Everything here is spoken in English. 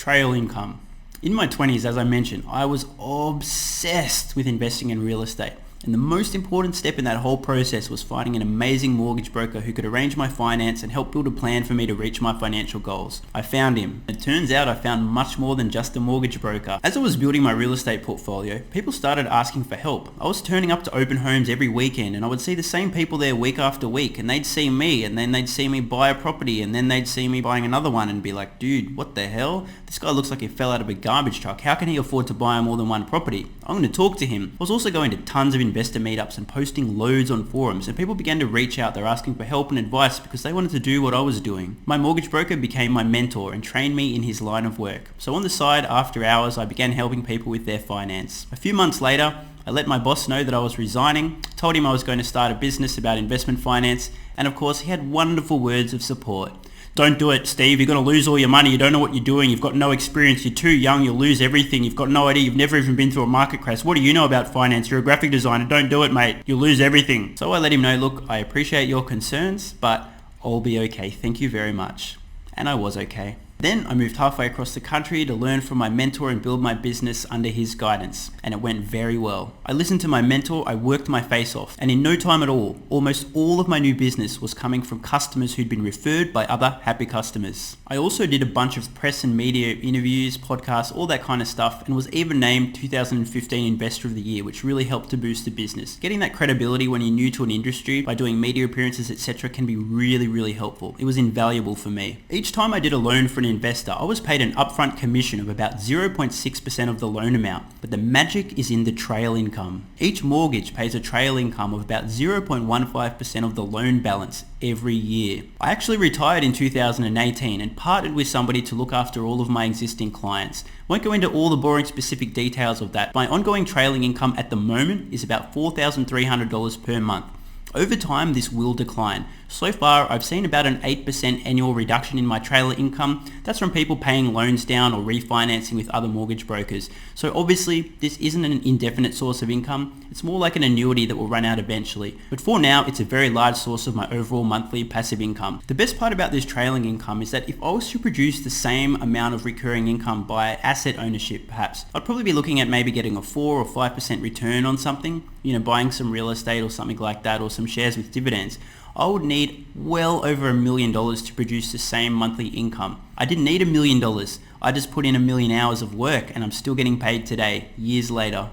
Trail income. In my 20s, as I mentioned, I was obsessed with investing in real estate. And the most important step in that whole process was finding an amazing mortgage broker who could arrange my finance and help build a plan for me to reach my financial goals. I found him. It turns out I found much more than just a mortgage broker. As I was building my real estate portfolio, people started asking for help. I was turning up to open homes every weekend and I would see the same people there week after week, and they'd see me and then they'd see me buy a property and then they'd see me buying another one and be like, dude, what the hell? This guy looks like he fell out of a garbage truck. How can he afford to buy more than one property? I'm going to talk to him. I was also going to tons of investor meetups and posting loads on forums, and people began to reach out. They're asking for help and advice because they wanted to do what I was doing. My mortgage broker became my mentor and trained me in his line of work. So on the side, after hours, I began helping people with their finance. A few months later, I let my boss know that I was resigning, told him I was going to start a business about investment finance, and of course he had wonderful words of support. Don't do it, Steve. You're going to lose all your money. You don't know what you're doing. You've got no experience. You're too young. You'll lose everything. You've got no idea. You've never even been through a market crash. What do you know about finance? You're a graphic designer. Don't do it, mate. You'll lose everything. So I let him know, look, I appreciate your concerns, but I'll be okay. Thank you very much. And I was okay. Then I moved halfway across the country to learn from my mentor and build my business under his guidance, and it went very well. I listened to my mentor, I worked my face off, and in no time at all, almost all of my new business was coming from customers who'd been referred by other happy customers. I also did a bunch of press and media interviews, podcasts, all that kind of stuff, and was even named 2015 Investor of the Year, which really helped to boost the business. Getting that credibility when you're new to an industry by doing media appearances, etc. can be really, really helpful. It was invaluable for me. Each time I did a loan for an investor, I was paid an upfront commission of about 0.6% of the loan amount, but the magic is in the trail income. Each mortgage pays a trail income of about 0.15% of the loan balance every year. I actually retired in 2018 and partnered with somebody to look after all of my existing clients. Won't go into all the boring specific details of that. My ongoing trailing income at the moment is about $4,300 per month. Over time, this will decline. So far, I've seen about an 8% annual reduction in my trailer income. That's from people paying loans down or refinancing with other mortgage brokers. So obviously, this isn't an indefinite source of income. It's more like an annuity that will run out eventually. But for now, it's a very large source of my overall monthly passive income. The best part about this trailing income is that if I was to produce the same amount of recurring income by asset ownership, perhaps, I'd probably be looking at maybe getting a 4 or 5% return on something, buying some real estate or something like that, or some shares with dividends. I would need well over $1 million to produce the same monthly income. I didn't need $1 million. I just put in 1 million hours of work and I'm still getting paid today, years later.